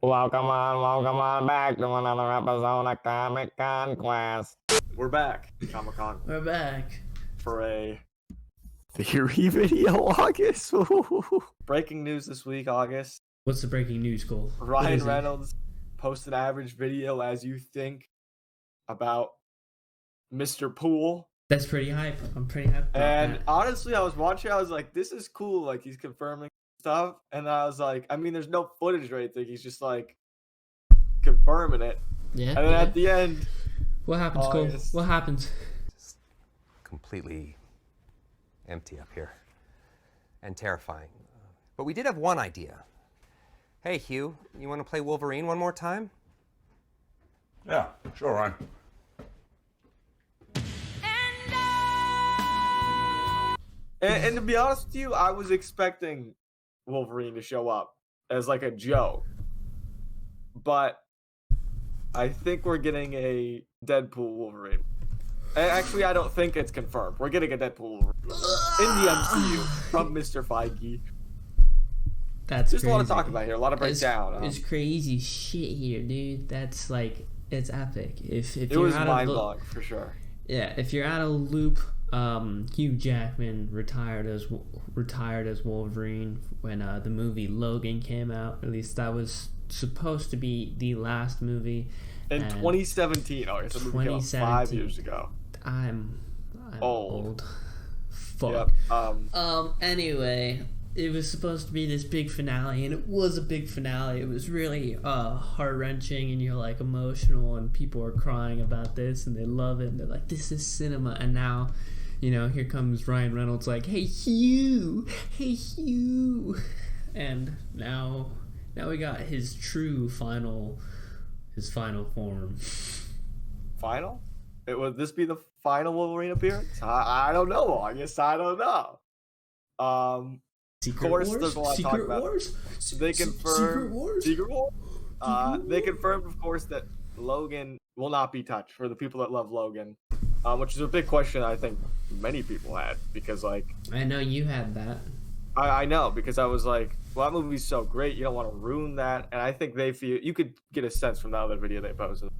Welcome on back to another episode of Comic Conquest. We're back, Comic Con, We're back. for a theory video, August. Breaking news this week, August. What's the breaking news, Cole? Ryan Reynolds posted an average video as you think about Mr. Poole. That's pretty hype. I'm pretty hype about And that. honestly, I was watching, I was like, this is cool. Like, he's confirming stuff. And I was like, I mean, there's no footage or anything. He's just like confirming it. Yeah. And then at the end, What happens, Cole? August. What happens? Just completely empty up here and terrifying. But we did have one idea. Hey, Hugh, you want to play Wolverine one more time? Yeah, sure, Ryan. And to be honest with you, I was expecting Wolverine to show up as like a joke. But I think we're getting a Deadpool Wolverine. Actually, I don't think it's confirmed. We're getting a Deadpool Wolverine in the MCU from Mr. Feige. That's There's crazy. a lot to talk about here, a lot of breakdown. It's crazy shit here, dude. That's like, it's epic. If It you're was out mind of blowing for sure. yeah, if you're out of loop, Hugh Jackman retired as Wolverine when the movie Logan came out. At least that was supposed to be the last movie. In And 2017, August, the movie came out 5 years ago. I'm old. Fuck. Yep. Anyway, it was supposed to be this big finale, and it was a big finale. It was really heart-wrenching, and you're like emotional, and people are crying about this, and they love it, and they're like, this is cinema. And now, you know, here comes Ryan Reynolds like, hey Hugh, and now we got his true final form. Final? Would this be the final Wolverine appearance? I don't know, August. I don't know. Secret course, Wars? there's a lot to talk Secret about. Wars? They confirmed Secret Wars? Secret Wars? They confirmed, of course, that Logan will not be touched for the people that love Logan, which is a big question I think many people had because, like, I know you had that. I know because I was like, well, that movie's so great, you don't want to ruin that, and I think they feel you could get a sense from the other video they posted.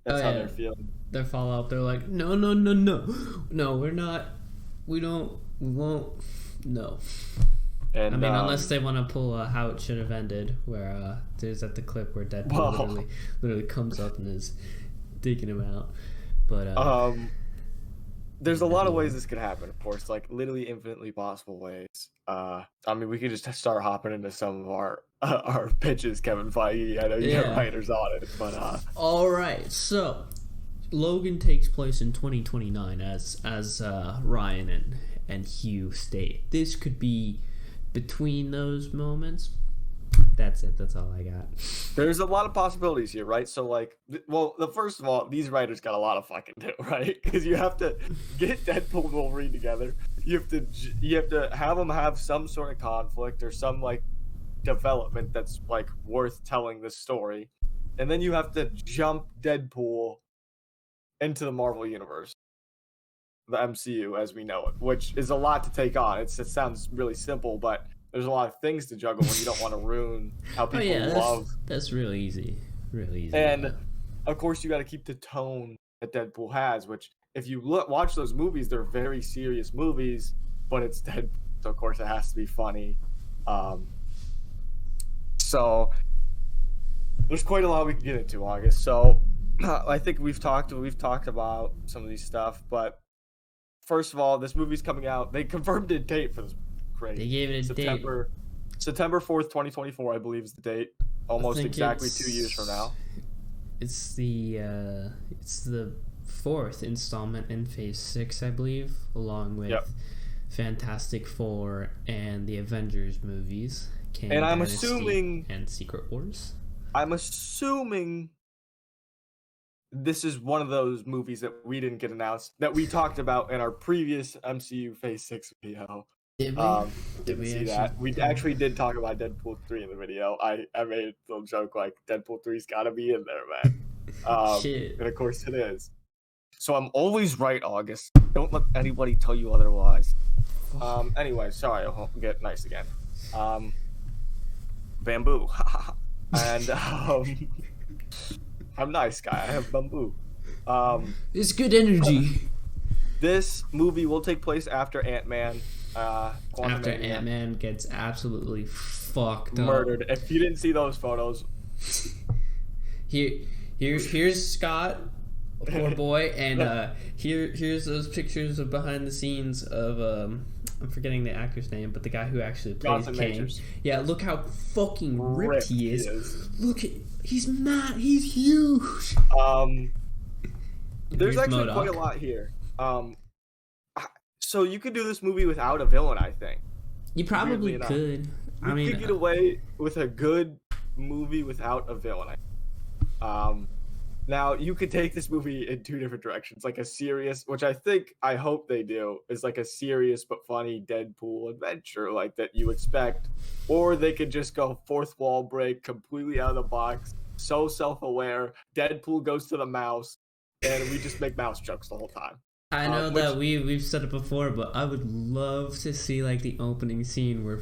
That's how they're feeling. Their follow up, they're like, no, we're not, we won't, no. And I mean, unless they want to pull how it should have ended, where there's at the clip where Deadpool Whoa. literally comes up and is digging him out. But there's a lot of ways this could happen, of course, like literally infinitely possible ways. I mean, we could just start hopping into some of our pitches, Kevin Feige. I know you got writers on it, but all right, so Logan takes place in 2029, as Ryan and Hugh state. This could be between those moments. That's it. That's all I got. there's a lot of possibilities here, right? So, like, first of all, these writers got a lot of fucking do, right? Because you have to get Deadpool and Wolverine together. You have to have them have some sort of conflict or some like development that's like worth telling this story, and then you have to jump Deadpool into the Marvel universe, the MCU as we know it, which is a lot to take on. It sounds really simple, but there's a lot of things to juggle when you don't want to ruin how people love. That's real easy. Really easy. And of course, you got to keep the tone that Deadpool has, which if you watch those movies, they're very serious movies, but it's Deadpool, so of course it has to be funny. So there's quite a lot we can get into, August. So I think we've talked about some of these stuff, but first of all, this movie's coming out. They confirmed a date for this. Crazy. They gave it a September 4th, 2024, I believe is the date. Almost exactly 2 years from now. It's the fourth installment in Phase 6, I believe, along with Fantastic Four and the Avengers movies. Kang And I'm Dynasty assuming and Secret Wars. I'm assuming this is one of those movies that we didn't get announced that we talked about in our previous MCU Phase 6 video. Did we? Didn't see that. We actually did talk about Deadpool 3 in the video. I made a little joke like Deadpool 3's gotta be in there, man. Shit. And of course it is. So I'm always right, August. Don't let anybody tell you otherwise. Anyway, sorry, I'll get nice again. Bamboo. And I'm nice guy. I have bamboo. It's good energy. This movie will take place after Ant-Man. After Ant-Man gets absolutely fucked up. Murdered. If you didn't see those photos, here's Scott, poor boy, and here's those pictures of behind the scenes of I'm forgetting the actor's name, but the guy who actually plays Jonathan Kang. Majors. Yeah, look how fucking ripped he is. Look at he's mad. He's huge. There's Here's actually MODOK. quite a lot here. So you could do this movie without a villain, I think. You probably enough. could. I You mean, could get away with a good movie without a villain. Now you could take this movie in two different directions, like a serious, which I hope they do, is like a serious but funny Deadpool adventure, like that you expect, or they could just go fourth wall break, completely out of the box, so self-aware. Deadpool goes to the mouse, and we just make mouse jokes the whole time. I know that we've said it before, but I would love to see like the opening scene where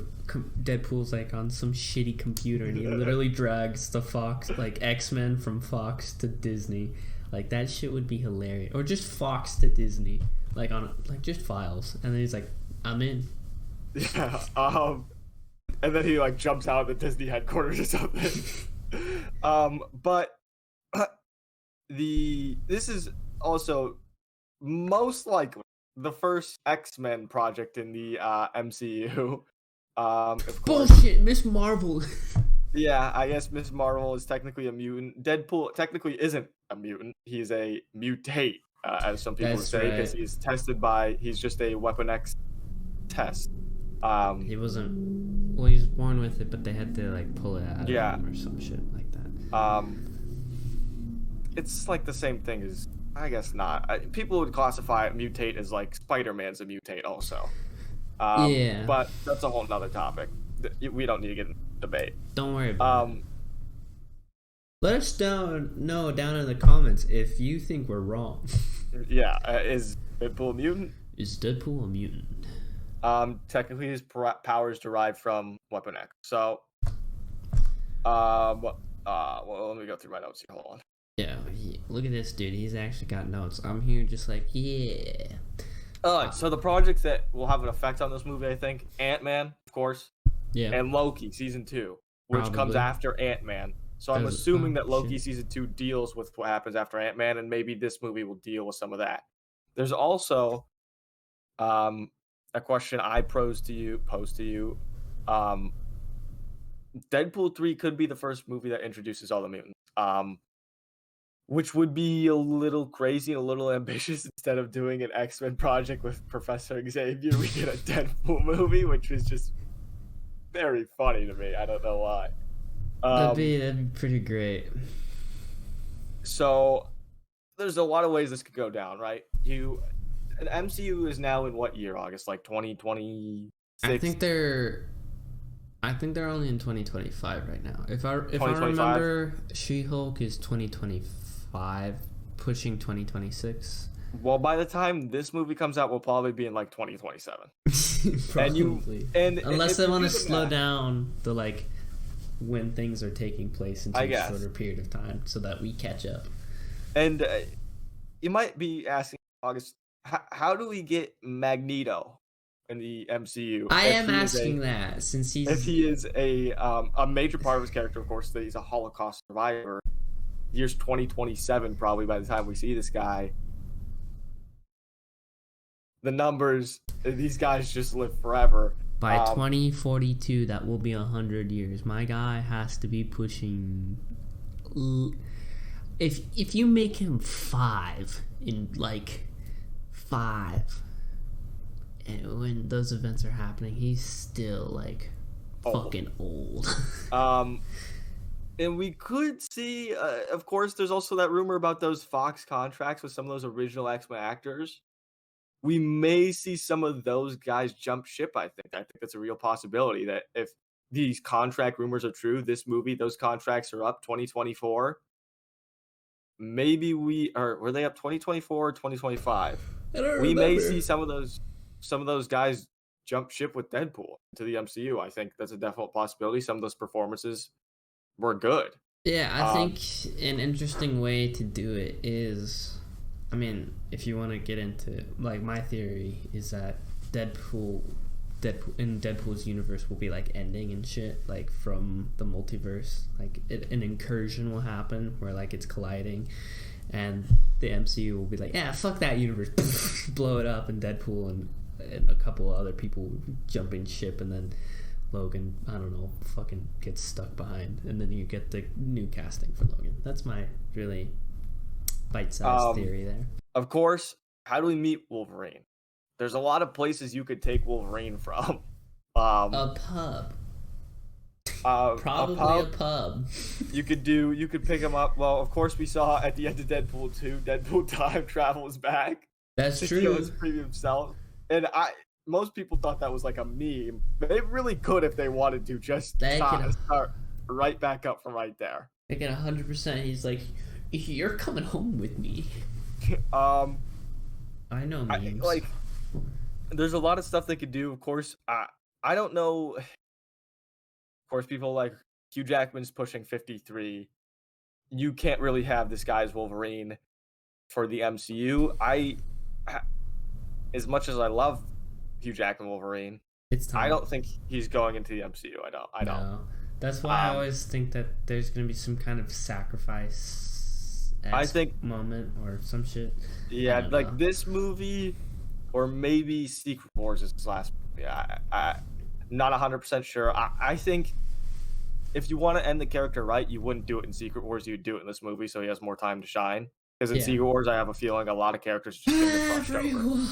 Deadpool's like on some shitty computer and he literally drags the Fox, like X-Men from Fox to Disney. Like that shit would be hilarious. Or just Fox to Disney, like just files, and then he's like, "I'm in." Yeah. And then he like jumps out of the Disney headquarters or something. But this is also most likely the first X-Men project in the MCU. Of course. Bullshit, Miss Marvel. Yeah, I guess Miss Marvel is technically a mutant. Deadpool technically isn't a mutant. He's a mutate, as some people would say, because he's just a Weapon X test. He wasn't. Well, he was born with it, but they had to like pull it out of him or some shit like that. It's like the same thing as. I guess not. People would classify mutate as like Spider-Man's a mutate also. Yeah. But that's a whole nother topic. We don't need to get in debate. Don't worry about it. Let us know down in the comments if you think we're wrong. Yeah. Is Deadpool a mutant? Is Deadpool a mutant? Technically his powers derived from Weapon X. So, well, let me go through my notes here. Hold on. Yeah, look at this dude. He's actually got notes. I'm here just like, yeah. Alright, so the projects that will have an effect on this movie, I think, Ant-Man, of course, Yeah. and Loki season 2, which comes Probably. after Ant-Man. So I'm assuming that Loki season 2 deals with what happens after Ant-Man, and maybe this movie will deal with some of that. There's also a question I posed to you. Deadpool 3 could be the first movie that introduces all the mutants. Which would be a little crazy and a little ambitious. Instead of doing an X-Men project with Professor Xavier, we get a Deadpool movie, which was just very funny to me. I don't know why. That'd be pretty great. So there's a lot of ways this could go down, right? An MCU is now in what year? August, like 2026. I think they're only in 2025 right now. If I 2025? remember, She-Hulk is 2025, pushing 2026. Well, by the time this movie comes out, we'll probably be in like 2027. Probably. And unless if they you want to do the slow math- down the like when things are taking place into I a guess. shorter period of time, so that we catch up. And you might be asking, August, how do we get Magneto in the MCU? I am asking that since if he is a major part of his character, of course, that he's a Holocaust survivor. Year's 2027, probably by the time we see this guy. The numbers, these guys just live forever. by 2042, that will be 100 years. My guy has to be pushing. If you make him 5 in like 5, and when those events are happening, he's still like fucking old. And we could see, of course, there's also that rumor about those Fox contracts with some of those original X-Men actors. We may see some of those guys jump ship, I think that's a real possibility that if these contract rumors are true, this movie, those contracts are up 2024. Maybe were they up 2024 or 2025? I don't We remember. may see some of those guys jump ship with Deadpool to the MCU. I think that's a definite possibility. Some of those performances were good. Yeah, I think an interesting way to do it is, I mean, if you want to get into, like, my theory is that Deadpool in Deadpool's universe will be like ending and shit, like from the multiverse. Like an incursion will happen where like it's colliding, and the MCU will be like, yeah, fuck that universe, blow it up, and Deadpool and a couple other people jump in ship, and then Logan, I don't know, fucking gets stuck behind, and then you get the new casting for Logan. That's my really bite-sized theory there. Of course, how do we meet Wolverine? There's a lot of places you could take Wolverine from. A pub. Probably a pub. You could pick him up. Well, of course, we saw at the end of Deadpool 2, Deadpool time travels back. That's to true. kill his previous self. And most people thought that was like a meme. They really could if they wanted to just start right back up from right there. Like at 100%, he's like, "You're coming home with me." I know memes. There's a lot of stuff they could do. Of course, I don't know. Of course, people like Hugh Jackman's pushing 53. You can't really have this guy's Wolverine for the MCU. As much as I love Hugh Jackman Wolverine, it's time. I don't think he's going into the MCU. I don't. No. That's why I always think that there's going to be some kind of sacrifice moment or some shit. Yeah, like this movie, or maybe Secret Wars is his last movie. I'm not 100% sure. I think if you want to end the character right, you wouldn't do it in Secret Wars. You'd do it in this movie so he has more time to shine. Because in Secret Wars, I have a feeling a lot of characters just get brushed over.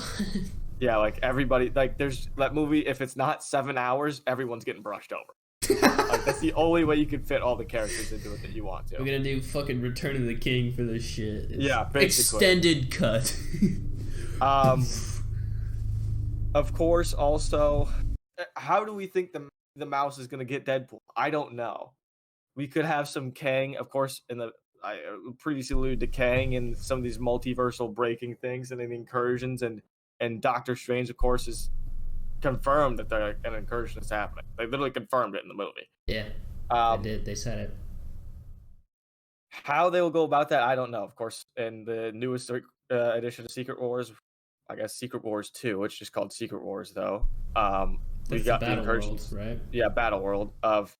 Yeah, like everybody, like there's that movie. If it's not 7 hours, everyone's getting brushed over. Like, that's the only way you can fit all the characters into it that you want to. We're gonna do fucking Return of the King for this shit. Yeah, basically. Extended cut. Of course, also, how do we think the mouse is gonna get Deadpool? I don't know. We could have some Kang, of course, I previously alluded to Kang and some of these multiversal breaking things and incursions, and Doctor Strange, of course, is confirmed that an incursion is happening. They literally confirmed it in the movie. Yeah, they did. They said it. How they will go about that, I don't know. Of course, in the newest edition of Secret Wars, I guess Secret Wars 2, it's just called Secret Wars, though. We got the incursions, world, right? Yeah, Battle World of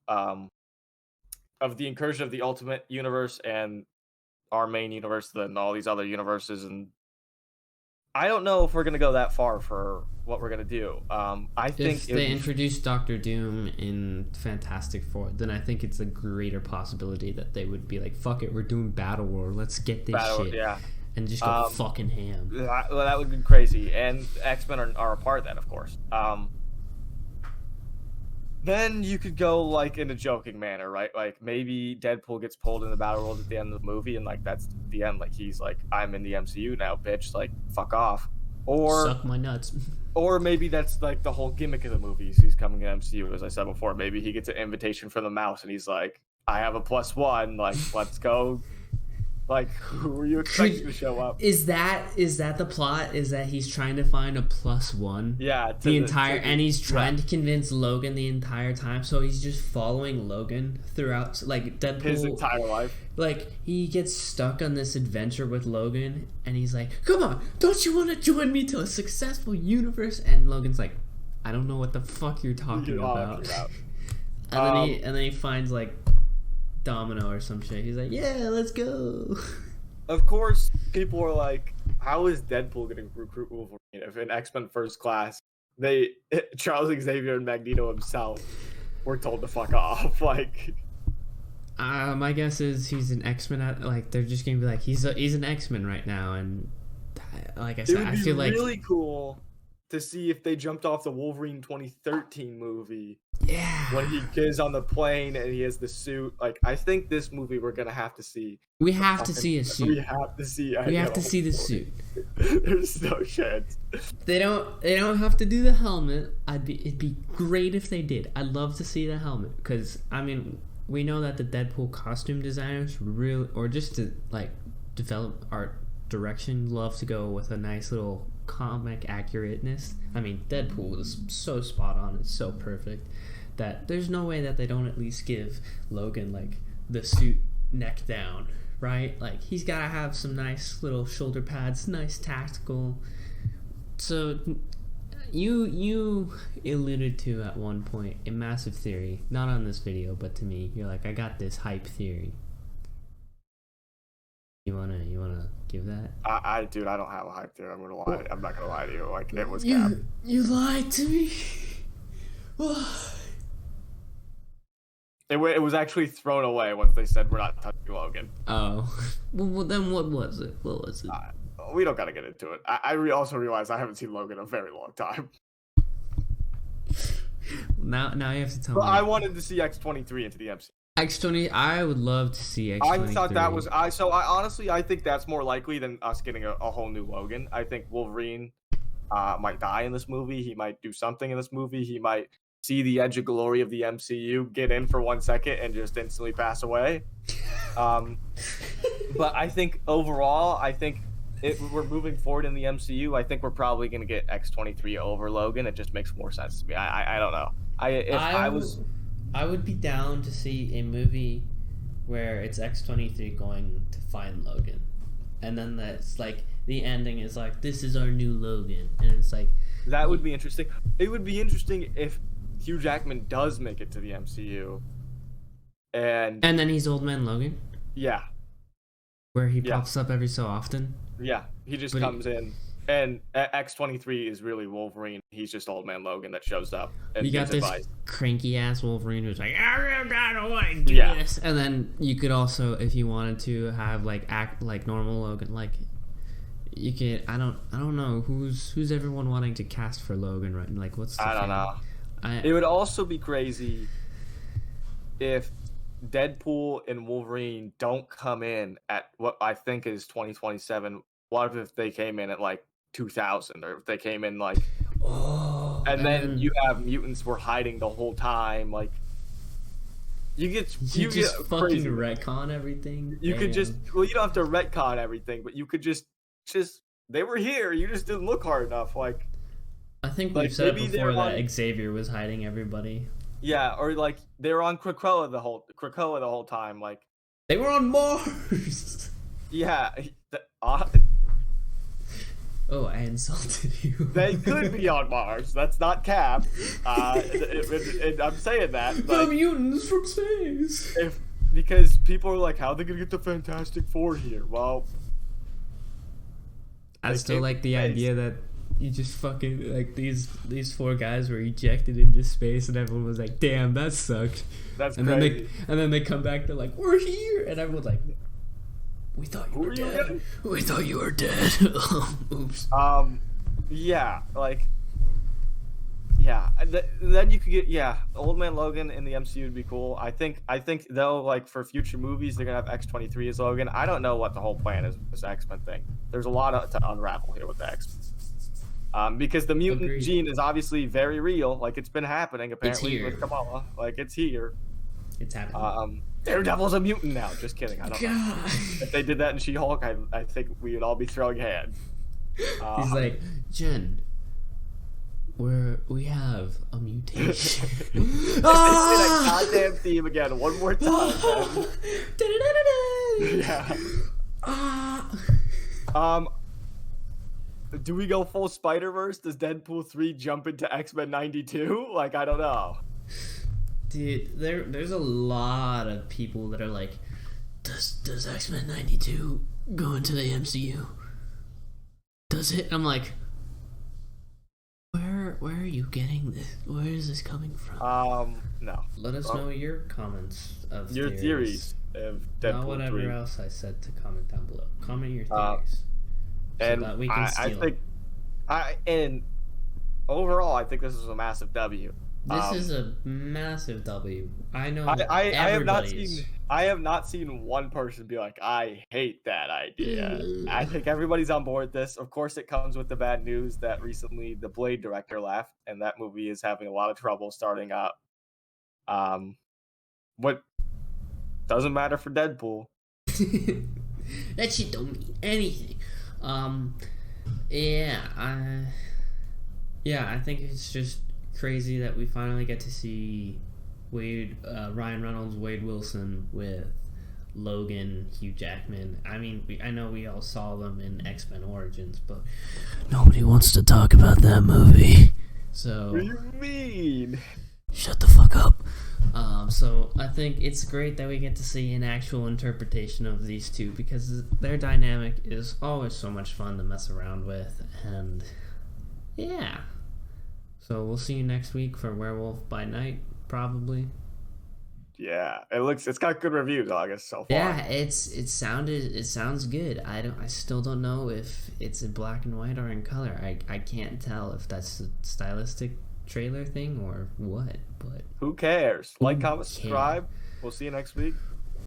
the incursion of the Ultimate Universe and our main universe, and all these other universes, and I don't know if we're gonna go that far for what we're gonna do. I think if they introduce Doctor Doom in Fantastic Four, then I think it's a greater possibility that they would be like, "Fuck it, we're doing Battle World. Let's get this shit." Yeah. And just go fucking ham. That would be crazy, and X-Men are a part of that, of course. Then you could go like in a joking manner, right? Like maybe Deadpool gets pulled in the battle world at the end of the movie, and like that's the end. Like he's like, "I'm in the MCU now, bitch. Like fuck off." Or suck my nuts. Or maybe that's like the whole gimmick of the movies. He's coming to MCU, as I said before. Maybe he gets an invitation from the mouse, and he's like, "I have a +1. Like let's go." Like, who are you expecting to show up? Is that the plot? Is that he's trying to find a +1? Yeah. And he's trying to convince Logan the entire time. So he's just following Logan throughout, like Deadpool. His entire life. Like he gets stuck on this adventure with Logan, and he's like, "Come on, don't you want to join me to a successful universe?" And Logan's like, "I don't know what the fuck you're talking about." And then he finds like Domino or some shit. He's like, "Yeah, let's go." Of course, people are like, "How is Deadpool going to recruit Wolverine if in X-Men First Class Charles Xavier and Magneto himself were told to fuck off?" Like, my guess is he's an X-Men. Like they're just gonna be like, he's an X-Men right now, and like I said, I feel like really cool to see if they jumped off the Wolverine 2013 movie. Yeah. When he is on the plane and he has the suit. Like, I think this movie we're going to have to see. We have to see a suit. We have to see. We have to see the suit. There's no chance. They don't have to do the helmet. It'd be great if they did. I'd love to see the helmet because I mean, we know that the Deadpool costume designers really, or just to like develop art direction, love to go with a nice little comic accurateness. I mean, Deadpool is so spot on. It's so perfect that there's no way that they don't at least give Logan like the suit neck down, right? Like he's gotta have some nice little shoulder pads, nice tactical. So you alluded to at one point a massive theory, not on this video, but to me, you're like, I got this hype theory. You wanna give that? Dude, I don't have a hype theory. I'm gonna lie. I'm not gonna lie to you. Like it was cap. You lied to me. It was actually thrown away once they said we're not touching Logan. Oh, well then what was it? What was it? We don't gotta get into it. Also realized I haven't seen Logan in a very long time. Now you have to tell But me. I wanted to see X-23 into the MCU. X-20, I would love to see X-23. I thought that was I think that's more likely than us getting a whole new Logan. I think Wolverine might die in this movie. He might do something in this movie. He might see the edge of glory of the MCU, get in for 1 second, and just instantly pass away. But I think overall, we're moving forward in the MCU. I think we're probably going to get X-23 over Logan. It just makes more sense to me. I don't know. I would be down to see a movie where it's X-23 going to find Logan, and then that's like the ending is like, this is our new Logan, and it's like that would be interesting. It would be interesting if Hugh Jackman does make it to the MCU, and then he's Old Man Logan. Yeah, where he pops up every so often. Yeah, he just comes in. And X-23 is really Wolverine. He's just Old Man Logan that shows up. And you got this advice. cranky ass Wolverine who's like, I don't want to do this. And then you could also, if you wanted to, have act like normal Logan. Like you could, I don't know who's everyone wanting to cast for Logan, right? Like what's the I don't know. It would also be crazy if Deadpool and Wolverine don't come in at what I think is 2027. What if they came in at like 2000, or if they came in like, and then you have mutants were hiding the whole time, like you just fucking crazy. retcon everything. You could just you don't have to retcon everything, but you could just they were here, you just didn't look hard enough. Like I think we've said before that Xavier was hiding everybody. Yeah, or like they were on Krakoa the whole time, like they were on Mars. Yeah. Oh, I insulted you. They could be on Mars. That's not cap. I'm saying that. The mutants from space. Because people are like, how are they gonna get the Fantastic Four here? Well, I still like the idea that you just fucking like these 4 guys were ejected into space, and everyone was like, "Damn, that sucked." That's crazy. Then they come back. They're like, "We're here," and everyone's like, We thought you were dead. We thought you were dead. Oops. Yeah, like, yeah. Then you could get Old Man Logan in the MCU would be cool. I think though, like for future movies, they're gonna have X-23 as Logan. I don't know what the whole plan is with this X-Men thing. There's a lot to unravel here with the X-Men. Because the mutant gene is obviously very real. Like it's been happening apparently with Kamala. Like it's here. It's happening. Daredevil's a mutant now. Just kidding. I don't know. If they did that in She-Hulk, I think we would all be throwing hands. He's like, Jen, we have a mutation. Say that goddamn theme again one more time, man. Do we go full Spider-Verse? Does Deadpool 3 jump into X-Men 92? Like, I don't know. Dude, there's a lot of people that are like, does X-Men 92 go into the MCU? Does it? I'm like, where are you getting this? Where is this coming from? No. Let us know your comments of your theories of Deadpool Not whatever 3. else I said to comment down below. Comment your theories. And so that we can steal and overall, I think this is a massive W. This is a massive W. I know. I have not seen one person be like, I hate that idea. I think everybody's on board with this. Of course, it comes with the bad news that recently the Blade director left, and that movie is having a lot of trouble starting up. What doesn't matter for Deadpool. That shit don't mean anything. I think it's just crazy that we finally get to see Ryan Reynolds, Wade Wilson with Logan, Hugh Jackman. I mean, I know we all saw them in X-Men Origins, but nobody wants to talk about that movie. So What do you mean? shut the fuck up. So I think it's great that we get to see an actual interpretation of these two, because their dynamic is always so much fun to mess around with, and yeah. So we'll see you next week for Werewolf by Night, probably. Yeah, it's got good reviews, August, so far. Yeah, it sounds good. I still don't know if it's in black and white or in color. I can't tell if that's a stylistic trailer thing or what, but Who cares? Like, comment, cares? subscribe. We'll see you next week.